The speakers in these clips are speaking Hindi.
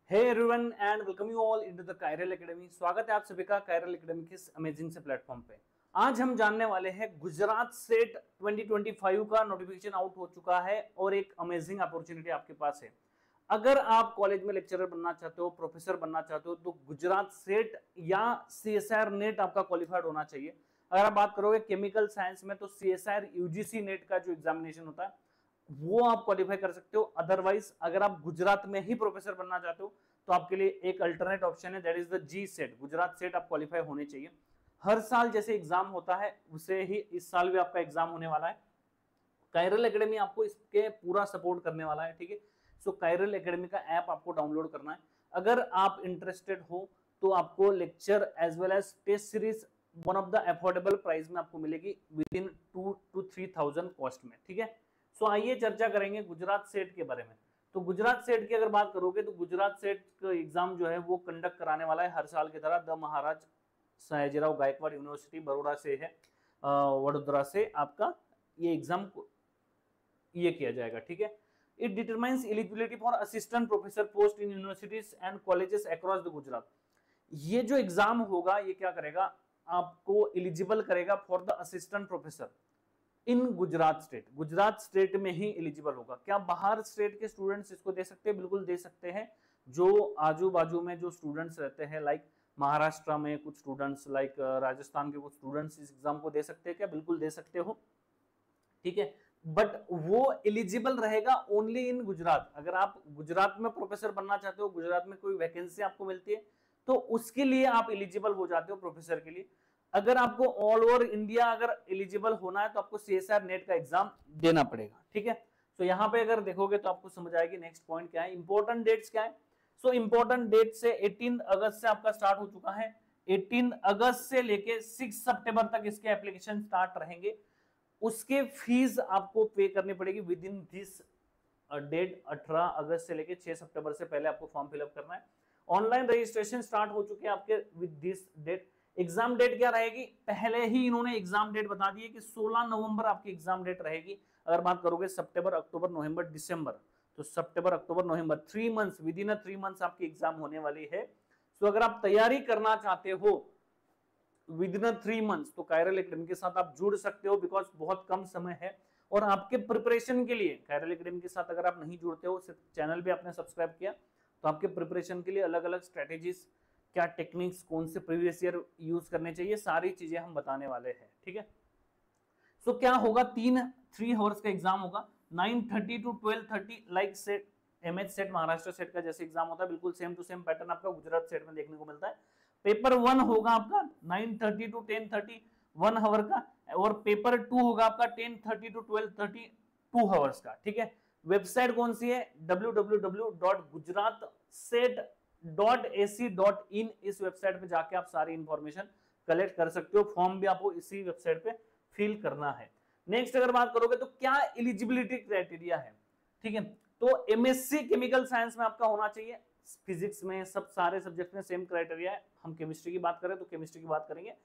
Hey everyone and welcome you all into the Chiral Academy. स्वागत है आप सभी का कायरल एकेडमी के इस अमेजिंग से प्लेटफॉर्म पे। आज हम जानने वाले हैं गुजरात सेट 2025 का नोटिफिकेशन आउट हो चुका है और एक अमेजिंग अपॉर्चुनिटी आपके पास है। अगर आप कॉलेज में लेक्चरर बनना चाहते हो, प्रोफेसर बनना चाहते हो, तो गुजरात सेट या सीएसआईआर नेट आपका क्वालिफाइड होना चाहिए। अगर आप बात करोगे केमिकल साइंस में तो सीएसआईआर यूजीसी नेट का जो एग्जामिनेशन होता है वो आप क्वालिफाई कर सकते हो। अदरवाइज अगर आप गुजरात में ही प्रोफेसर बनना चाहते हो तो आपके लिए एक अल्टरनेट ऑप्शन है, that is the G SET. Gujarat SET आप क्वालिफाई होने चाहिए। हर साल जैसे एग्जाम होता है उसे ही इस साल भी आपका एग्जाम होने वाला है। कायरल एकेडमी आपको इसके पूरा सपोर्ट करने वाला है, ठीक है। सो कायरल एकेडमी का ऐप आपको डाउनलोड करना है। अगर आप इंटरेस्टेड हो तो आपको lecture as well as test series one of the affordable price में आपको मिलेगी विद इन 2 to 3,000 कॉस्ट में, ठीक है। सो आइए चर्चा करेंगे गुजरात सेट के बारे में। तो गुजरात सेट की अगर बात करोगे तो गुजरात सेट का एग्जाम जो है वो कंडक्ट कराने वाला है हर साल की तरह द महाराज सयाजीराव गायकवाड़ यूनिवर्सिटी बड़ौदा से है, वडोदरा से आपका ये एग्जाम ये किया जाएगा, ठीक है। It determines eligibility for assistant professor post in universities and colleges across the Gujarat. ये जो एग्जाम होगा ये क्या करेगा, आपको एलिजिबल करेगा for the assistant professor in Gujarat state. Gujarat state में ही एलिजिबल होगा। क्या बाहर स्टेट के स्टूडेंट्स इसको दे सकते हैं? बिल्कुल दे सकते हैं। जो आजू बाजू में जो स्टूडेंट्स रहते हैं, लाइक महाराष्ट्र में कुछ स्टूडेंट्स, लाइक राजस्थान के कुछ स्टूडेंट्स इस एग्जाम को दे सकते हैं क्या? बिल्कुल दे सकते हो, ठीक है। बट वो एलिजिबल रहेगा ओनली इन गुजरात। अगर आप गुजरात में प्रोफेसर बनना चाहते हो, गुजरात में कोई वैकेंसी आपको मिलती है तो उसके लिए आप एलिजिबल हो जाते हो प्रोफेसर के लिए। अगर आपको ऑल ओवर इंडिया अगर एलिजिबल होना है तो आपको सीएसआर नेट का एग्जाम देना पड़ेगा, ठीक है। तो यहाँ पे अगर देखोगे तो आपको समझ आएगी नेक्स्ट पॉइंट क्या है, इंपॉर्टेंट डेट्स क्या है। सो इंपॉर्टेंट डेट से 18 अगस्त से आपका स्टार्ट हो चुका है। 18 अगस्त से लेके 6 सितंबर तक इसके एप्लीकेशन स्टार्ट रहेंगे। उसके फीस आपको पे करनी पड़ेगी विद इन दिस डेट। 18 अगस्त से लेके 6 सितंबर से पहले आपको फॉर्म फिलअप करना है। ऑनलाइन रजिस्ट्रेशन स्टार्ट हो चुके हैं आपके with this date. Exam date क्या रहेगी, पहले ही इन्होंने एग्जाम डेट बता दी है कि 16 नवंबर आपकी एग्जाम डेट रहेगी। अगर बात करोगे सितंबर, अक्टूबर, नवंबर, दिसंबर, तो सितंबर, अक्टूबर, नवंबर 3 मंथ्स, विद इन 3 मंथ्स आपकी एग्जाम होने वाली है। सो अगर आप तैयारी करना चाहते हो विद इन 3 मंथ्स तो कायरल एकेडमी के साथ आप जुड़ सकते हो, बिकॉज बहुत कम समय है। और आपके प्रिपरेशन के लिए कायरल एकेडमी के साथ अगर आप नहीं जुड़ते हो, सिर्फ चैनल भी आपने सब्सक्राइब किया, तो आपके प्रिपरेशन के लिए अलग अलग स्ट्रेटेजीज, क्या टेक्निक्स, कौन से प्रीवियस ईयर यूज करने चाहिए, सारी चीजें हम बताने वाले हैं, ठीक है। सो क्या होगा, 3 आवर्स का एग्जाम होगा, 9:30 to 12:30, like SET MH SET Maharashtra SET का जैसे एग्जाम होता है, बिल्कुल सेम टू सेम पैटर्न आपका गुजरात सेट में देखने को मिलता है। पेपर 1 होगा आपका 9:30 to 10:30, 1 आवर का, और पेपर 2 होगा आपका 10:30 to 12:30, 2 आवर्स का, ठीक है। वेबसाइट कौन सी है, www.gujaratset.ac.in। इस वेबसाइट पे जाके आप सारी इंफॉर्मेशन कलेक्ट कर सकते हो। फॉर्म भी आपको इसी वेबसाइट पे फिल करना है। नेक्स्ट अगर बात करोगे तो क्या एलिजिबिलिटी क्राइटेरिया है, ठीक है। तो एमएससी केमिकल साइंस में आपका होना चाहिए। फिजिक्स में, सब सारे सब्जेक्ट में सेम क्राइटेरिया है। हम केमिस्ट्री की बात करें तो केमिस्ट्री की बात करेंगे,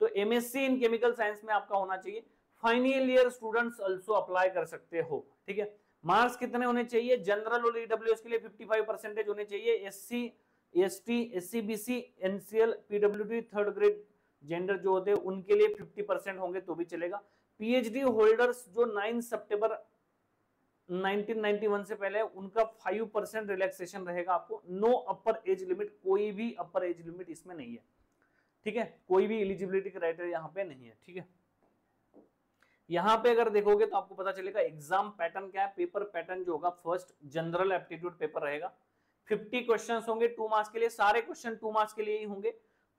तो एमएससी इन केमिकल साइंस में आपका होना चाहिए। Final year students also apply कर सकते हो, ठीक है। मार्क्स कितने होने चाहिए, जनरल और ईडब्ल्यूएस के लिए 55% होने चाहिए। SC, ST, SC, BC, NCL, PWD, third grade gender जो होते हैं उनके लिए 50% होंगे तो भी चलेगा। पीएचडी होल्डर्स जो 9 सितंबर 1991 से पहले, उनका 5% रिलैक्सेशन रहेगा आपको। नो अपर एज लिमिट, कोई भी अपर एज लिमिट इसमें नहीं है, ठीक है। कोई भी एलिजिबिलिटी क्राइटेरिया यहाँ पे नहीं है, ठीक है। यहां पे अगर देखोगे तो आपको पता चलेगा एग्जाम पैटर्न क्या है। पेपर पैटर्न जो होगा, फर्स्ट जनरल एप्टीट्यूड पेपर रहेगा, 50 क्वेश्चंस होंगे 2 मार्क्स के लिए। सारे क्वेश्चन 2 मार्क्स के लिए ही होंगे,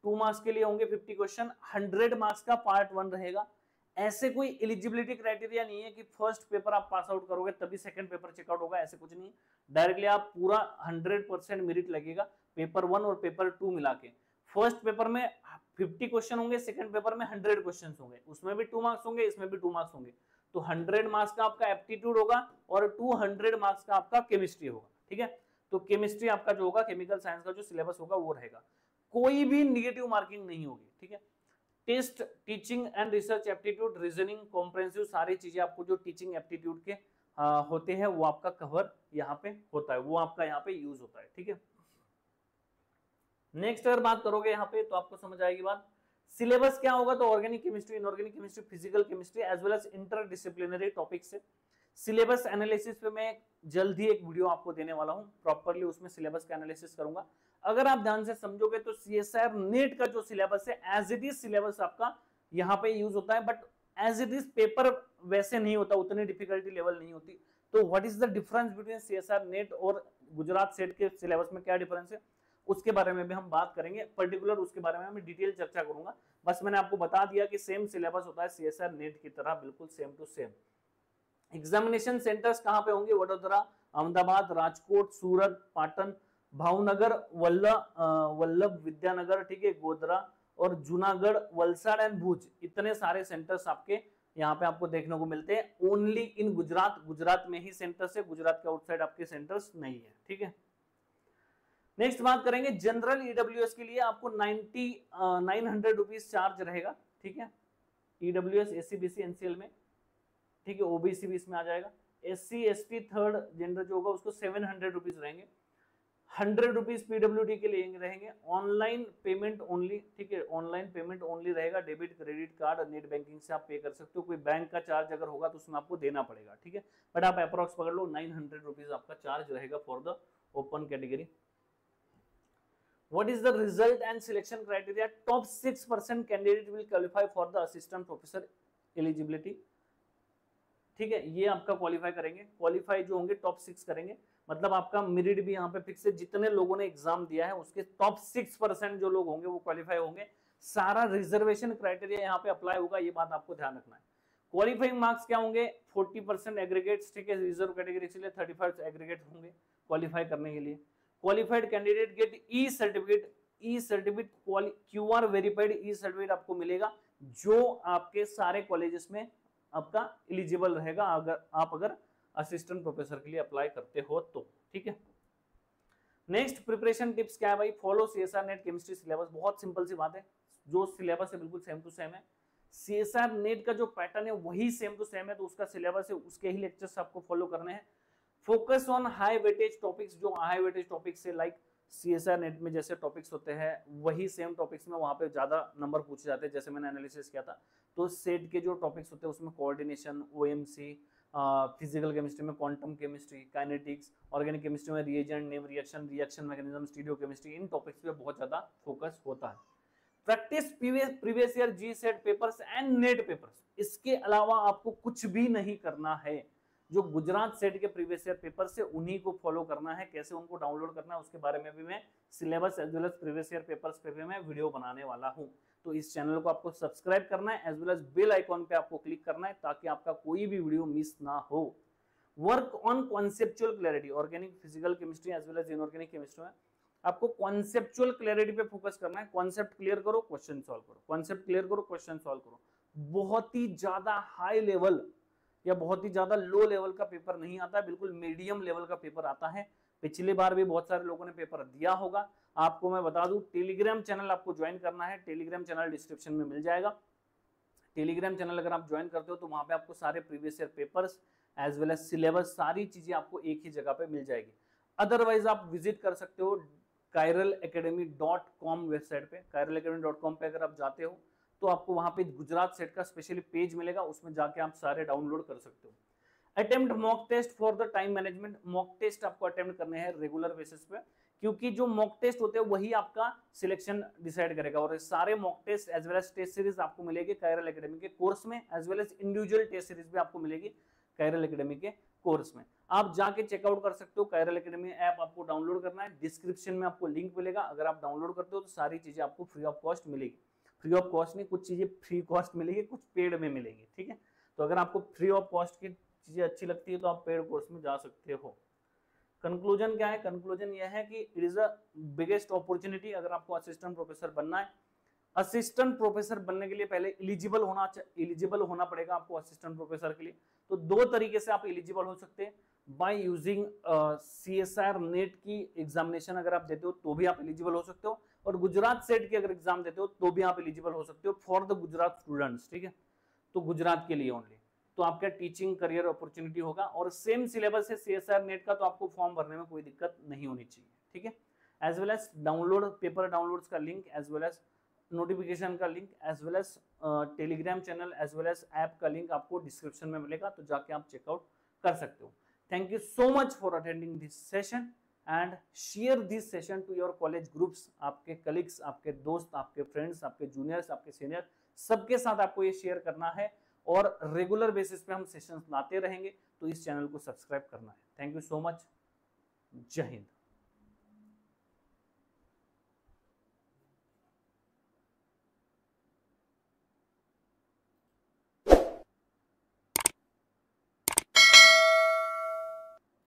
2 मार्क्स के लिए होंगे 50 क्वेश्चन। 100 मार्क्स का पार्ट 1 रहेगा। ऐसे कोई एलिजिबिलिटी क्राइटेरिया नहीं है कि फर्स्ट पेपर आप पास आउट करोगे तभी सेकंड पेपर चेकआउट होगा, ऐसे कुछ नहीं। डायरेक्टली आप पूरा 100% मेरिट लगेगा पेपर 1 और पेपर 2 मिला के। फर्स्ट पेपर में 50 क्वेश्चन होंगे, सेकंड पेपर में 100 क्वेश्चन होंगे, उसमें भी 2 मार्क्स होंगे, इसमें भी 2 मार्क्स होंगे। तो 100 मार्क्स का आपका एप्टीट्यूड होगा और 200 मार्क्स का आपका केमिस्ट्री होगा, ठीक है। तो केमिस्ट्री आपका जो होगा, केमिकल साइंस का जो सिलेबस होगा वो रहेगा। कोई भी निगेटिव मार्किंग नहीं होगी, ठीक है। Test, teaching and research aptitude, reasoning, comprehensive, सारी चीजें आपको जो टीचिंग एप्टीट्यूड के होते हैं वो आपका कवर यहाँ पे होता है, वो आपका यहाँ पे यूज होता है, ठीक है। नेक्स्ट अगर बात करोगे यहाँ पे तो आपको समझ आएगी बात। सिलेबस क्या होगा, तो organic chemistry, inorganic chemistry, physical chemistry as well as interdisciplinary topic से। सिलेबस एनालिसिस पे मैं जल्द ही एक वीडियो आपको देने वाला हूं, प्रॉपर्ली उसमें सिलेबस का एनालिसिस करूंगा। अगर आप ध्यान से समझोगे तो सीएसआर नेट का जो सिलेबस है एज इट इज सिलेबस आपका यहाँ पे यूज होता है, but as it is paper वैसे नहीं होता, उतनी डिफिकल्टी लेवल नहीं होती। तो what is the difference between CSIR NET और गुजरात सेट के सिलेबस में क्या डिफरेंस है, उसके बारे में भी हम बात करेंगे। पर्टिकुलर उसके बारे में मैं डिटेल चर्चा करूंगा। बस मैंने आपको बता दिया कि सेम सिलेबस होता है सीएसआर नेट की तरह, बिल्कुल same to same. Examination centres कहां पे होंगे, वडोदरा, अहमदाबाद, राजकोट, सूरत, पाटन, भावनगर, वल्लभ विद्यानगर, ठीक है, गोधरा और जूनागढ़, वलसाड़ एंड भुज, इतने सारे सेंटर्स आपके यहाँ पे आपको देखने को मिलते हैं। ओनली इन गुजरात, गुजरात में ही सेंटर्स है, गुजरात के आउटसाइड आपके सेंटर्स नहीं है, ठीक है। नेक्स्ट बात करेंगे जनरल ईडब्ल्यूएस के लिए आपको 900 रुपीज चार्ज रहेगा, ठीक है, ईडब्ल्यूएस एससीबीसी एनसीएल में, ठीक है, ओबीसी भी इसमें आ जाएगा। एससी एसटी थर्ड जेंडर जो होगा उसको 700 रुपीज रहेंगे। 100 रुपीज पीडब्ल्यूडी के लिए रहेंगे। ऑनलाइन पेमेंट ओनली, ठीक है, ऑनलाइन पेमेंट ओनली रहेगा। Debit credit card net banking से आप पे कर सकते हो, कोई बैंक का चार्ज अगर होगा तो उसमें आपको देना पड़ेगा, ठीक है, बट आप अप्रोक्स पकड़ लो 900 रुपीज आपका चार्ज रहेगा for the open category. What is the result and selection criteria? Top 6% candidate will qualify for the assistant professor eligibility, ठीक है, ये आपका क्वालिफाई करेंगे। क्वालिफाई जो होंगे टॉप 6 करेंगे, मतलब आपका मेरिट भी यहाँ पे फिक्स है, जितने लोगों ने एग्जाम दिया है उसके टॉप 6% जो लोग होंगे वो क्वालिफाई होंगे। सारा रिजर्वेशन क्राइटेरिया यहाँ पे अप्लाई होगा, ये बात आपको ध्यान रखना है। क्वालिफाइंग मार्क्स क्या होंगे, 40% एग्रीगेट्स, ठीक है, रिजर्व कैटेगरी के लिए 35 एग्रीगेट होंगे क्वालिफाई करने के लिए। क्वालिफाइड कैंडिडेट गेट ई सर्टिफिकेट, ई सर्टिफिकेट क्यूआर वेरीफाइड ई सर्टिफिकेट आपको मिलेगा, जो आपके सारे कॉलेजेस में आपका एलिजिबल रहेगा अगर असिस्टेंट प्रोफेसर के लिए अप्लाई करते हो तो, ठीक है। नेक्स्ट प्रिपरेशन टिप्स क्या है भाई, follow CSR net chemistry syllabus. बहुत सिंपल सी बात है, जो सिलेबस है बिल्कुल सेम टू सेम है। सीएसआर नेट का जो पैटर्न है वही सेम टू सेम है, तो उसका सिलेबस है, उसके ही लेक्चर्स आपको फॉलो करने हैं। Focus on high weightage topics, जो हाई वेटेज टॉपिक्स है लाइक सीएसआर नेट में जैसे टॉपिक्स होते हैं वही सेम टॉपिक्स में वहां पे ज्यादा नंबर पूछे जाते हैं। जैसे मैंने एनालिसिस किया था, तो सेट के जो टॉपिक्स होते हैं उसमें कोऑर्डिनेशन, ओएमसी, फिजिकल केमिस्ट्री में quantum chemistry, kinetics, organic chemistry में reagent, name reaction, reaction mechanism, stereo chemistry, इन टॉपिक्स पे बहुत ज्यादा फोकस होता है। Practice previous year G SET papers and NET papers, इसके अलावा आपको कुछ भी नहीं करना है। जो गुजरात सेट के प्रीवियस ईयर पेपर से उन्हीं को फॉलो करना है। कैसे उनको डाउनलोड करना है उसके बारे में भी मैं syllabus as well as previous year papers पे भी मैं वीडियो बनाने वाला हूं। तो इस चैनल को आपको सब्सक्राइब करना है, as well as bell icon पे आपको क्लिक करना है ताकि आपका कोई भी वीडियो मिस ना हो। Work on conceptual clarity, organic, physical chemistry as well as inorganic chemistry में आपको कॉन्सेप्चुअल क्लैरिटी पे फोकस करना है। कॉन्सेप्ट क्लियर करो, क्वेश्चन सॉल्व करो, कॉन्सेप्ट क्लियर करो, क्वेश्चन सॉल्व करो। बहुत ही ज्यादा हाई लेवल या बहुत ही ज्यादा लो लेवल का पेपर नहीं आता है, बिल्कुल मीडियम लेवल का पेपर आता है। पिछली बार भी बहुत सारे लोगों ने पेपर दिया होगा। आपको मैं बता दूं, टेलीग्राम चैनल आपको ज्वाइन करना है, टेलीग्राम चैनल डिस्क्रिप्शन में मिल जाएगा। टेलीग्राम चैनल अगर आप ज्वाइन करते हो तो वहां पे आपको सारे previous year papers as well as syllabus, सारी चीजें आपको एक ही जगह पे मिल जाएगी। अदरवाइज आप विजिट कर सकते हो kairalacademy.com वेबसाइट पे। kairalacademy.com पे अगर आप जाते हो तो आपको वहां पे गुजरात सेट का स्पेशली पेज मिलेगा, उसमें जाके आप सारे डाउनलोड कर सकते हो। Attempt mock test for the time management, mock test आपको अटेम्प्ट करने हैं रेगुलर बेसिस पे, क्योंकि जो मॉक टेस्ट होते हैं वही आपका सिलेक्शन डिसाइड करेगा। और सारे mock test as well as test series आपको मिलेगी कायरल एकेडमी के कोर्स में, as well as individual test series भी आपको मिलेगी कायरल एकेडमी के कोर्स में। आप जाके चेकआउट कर सकते हो। कायरल एकेडमी ऐप आपको डाउनलोड करना है, डिस्क्रिप्शन में आपको लिंक मिलेगा। अगर आप डाउनलोड करते हो तो सारी चीजें आपको फ्री ऑफ कॉस्ट मिलेगी। फ्री ऑफ कॉस्ट नहीं, कुछ चीजें फ्री कॉस्ट मिलेगी, कुछ पेड में मिलेंगी, ठीक है। तो अगर आपको फ्री ऑफ कॉस्ट की चीजें अच्छी लगती है तो आप पेड कोर्स में जा सकते हो। कंक्लूजन क्या है, कंक्लूजन यह है कि it is a biggest opportunity अगर आपको असिस्टेंट प्रोफेसर बनना है। असिस्टेंट प्रोफेसर बनने के लिए पहले एलिजिबल होना पड़ेगा आपको असिस्टेंट प्रोफेसर के लिए। तो दो तरीके से आप एलिजिबल हो सकते हैं, बाय यूजिंग सीएसआर नेट की एग्जामिनेशन अगर आप देते हो तो भी आप एलिजिबल हो सकते हो, और गुजरात सेट की अगर एग्जाम देते हो तो भी आप एलिजिबल हो सकते हो फॉर द गुजरात स्टूडेंट्स, ठीक है। तो गुजरात के लिए ओनली, तो आपका टीचिंग करियर अपॉर्चुनिटी होगा और सेम सिलेबस है सीएसआर नेट का, तो आपको फॉर्म भरने में कोई दिक्कत नहीं होनी चाहिए, ठीक है। As well as download paper downloads का link, as well as notification का link, as well as Telegram channel, as well as app का लिंक आपको डिस्क्रिप्शन में मिलेगा, तो जाके आप चेकआउट कर सकते हो। Thank you so much for attending this session and share this session to your college groups. आपके कलीग्स, आपके दोस्त, आपके फ्रेंड्स, आपके जूनियर्स, आपके सीनियर, सबके साथ आपको ये शेयर करना है और रेगुलर बेसिस पे हम सेशंस लाते रहेंगे, तो इस चैनल को सब्सक्राइब करना है। Thank you so much. जय हिंद।